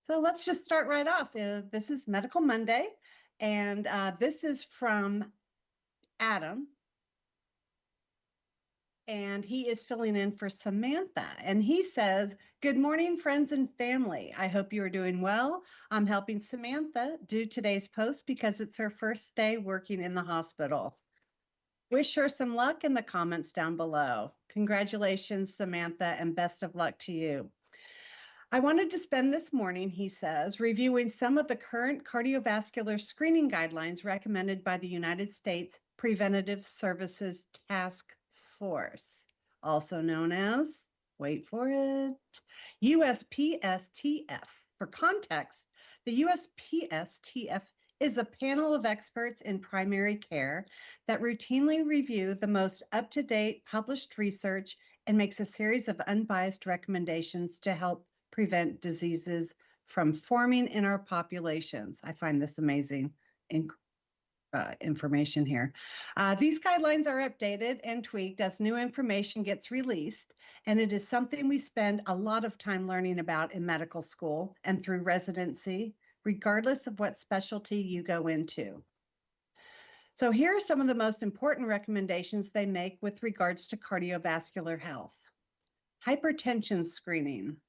So let's just start right off. This is Medical Monday, and this is from Adam, and he is filling in for Samantha. And he says, "Good morning, friends and family. I hope you are doing well. I'm helping Samantha do today's post because it's her first day working in the hospital. Wish her some luck in the comments down below. Congratulations, Samantha, and best of luck to you. I wanted to spend this morning," he says, "reviewing some of the current cardiovascular screening guidelines recommended by the United States Preventative Services Task Force, also known as, wait for it, USPSTF. For context, the USPSTF is a panel of experts in primary care that routinely review the most up-to-date published research and makes a series of unbiased recommendations to help prevent diseases from forming in our populations." I find this amazing information here. These guidelines are updated and tweaked as new information gets released, and it is something we spend a lot of time learning about in medical school and through residency, regardless of what specialty you go into. So here are some of the most important recommendations they make with regards to cardiovascular health. Hypertension screening.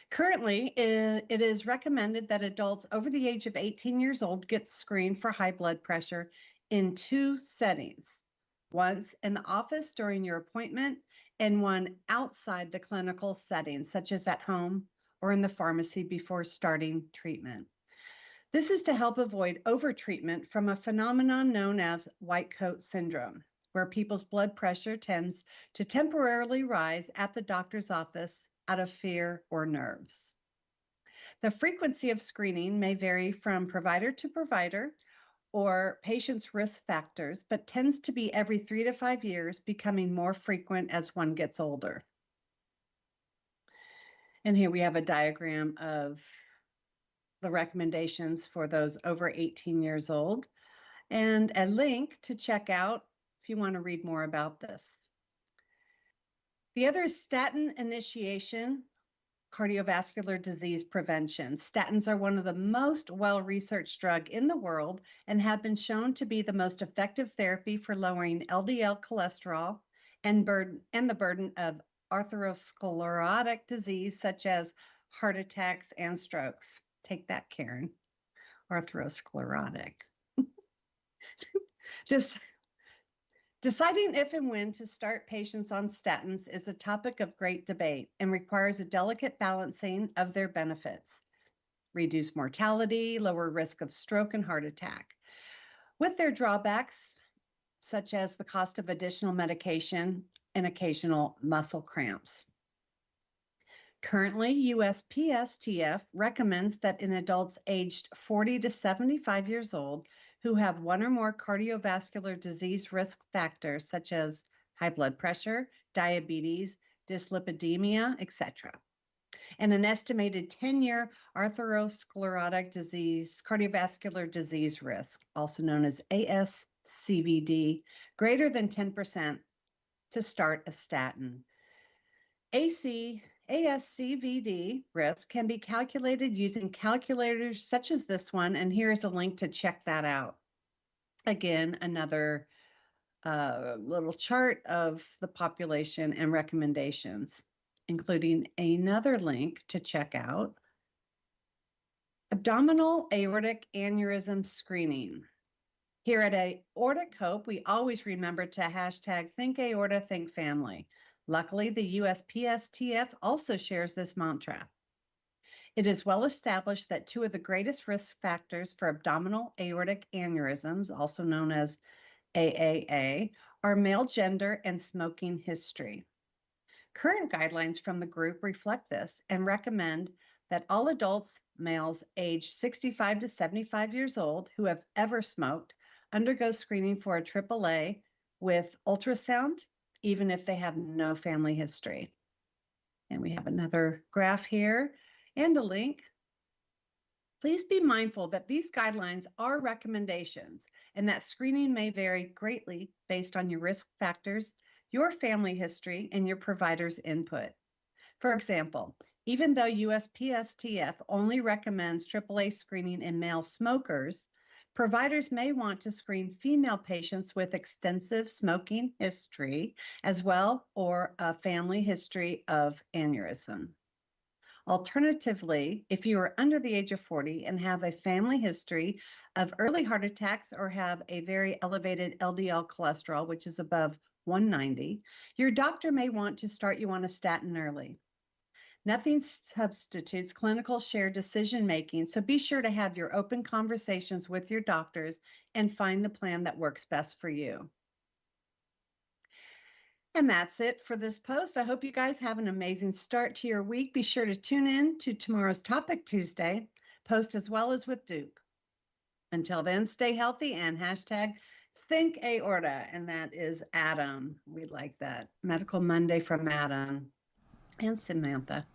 Currently, it is recommended that adults over the age of 18 years old get screened for high blood pressure in two settings: once in the office during your appointment and one outside the clinical setting, such as at home or in the pharmacy before starting treatment. This is to help avoid overtreatment from a phenomenon known as white coat syndrome, where people's blood pressure tends to temporarily rise at the doctor's office out of fear or nerves. The frequency of screening may vary from provider to provider or patient's risk factors, but tends to be every 3 to 5 years, becoming more frequent as one gets older. And here we have a diagram of the recommendations for those over 18 years old and a link to check out if you want to read more about this. The other is statin initiation, cardiovascular disease prevention. Statins are one of the most well-researched drugs in the world and have been shown to be the most effective therapy for lowering LDL cholesterol and the burden of atherosclerotic disease such as heart attacks and strokes. Take that, Karen. Atherosclerotic. Deciding if and when to start patients on statins is a topic of great debate and requires a delicate balancing of their benefits. Reduce mortality, lower risk of stroke and heart attack, with their drawbacks, such as the cost of additional medication and occasional muscle cramps. Currently, USPSTF recommends that in adults aged 40 to 75 years old who have one or more cardiovascular disease risk factors, such as high blood pressure, diabetes, dyslipidemia, etc., and an estimated 10-year atherosclerotic disease, cardiovascular disease risk, also known as ASCVD, greater than 10% to start a statin. ASCVD risk can be calculated using calculators such as this one, and here's a link to check that out. Again, another little chart of the population and recommendations, including another link to check out abdominal aortic aneurysm screening. Here at Aortic Hope, we always remember to hashtag Think Aorta, Think Family. Luckily, the USPSTF also shares this mantra. It is well established that two of the greatest risk factors for abdominal aortic aneurysms, also known as AAA, are male gender and smoking history. Current guidelines from the group reflect this and recommend that all adults, males aged 65 to 75 years old who have ever smoked, undergo screening for a AAA with ultrasound, even if they have no family history. And we have another graph here and a link. Please be mindful that these guidelines are recommendations and that screening may vary greatly based on your risk factors, your family history, and your provider's input. For example, Even though USPSTF only recommends AAA screening in male smokers, providers may want to screen female patients with extensive smoking history as well, or a family history of aneurysm. Alternatively, if you are under the age of 40 and have a family history of early heart attacks or have a very elevated LDL cholesterol, which is above 190, your doctor may want to start you on a statin early. Nothing substitutes clinical shared decision making, so be sure to have your open conversations with your doctors and find the plan that works best for you. And that's it for this post. I hope you guys have an amazing start to your week. Be sure to tune in to tomorrow's Topic Tuesday post as well as with Duke. Until then, stay healthy and hashtag Think Aorta. And that is Adam. We like that. Medical Monday from Adam and Samantha.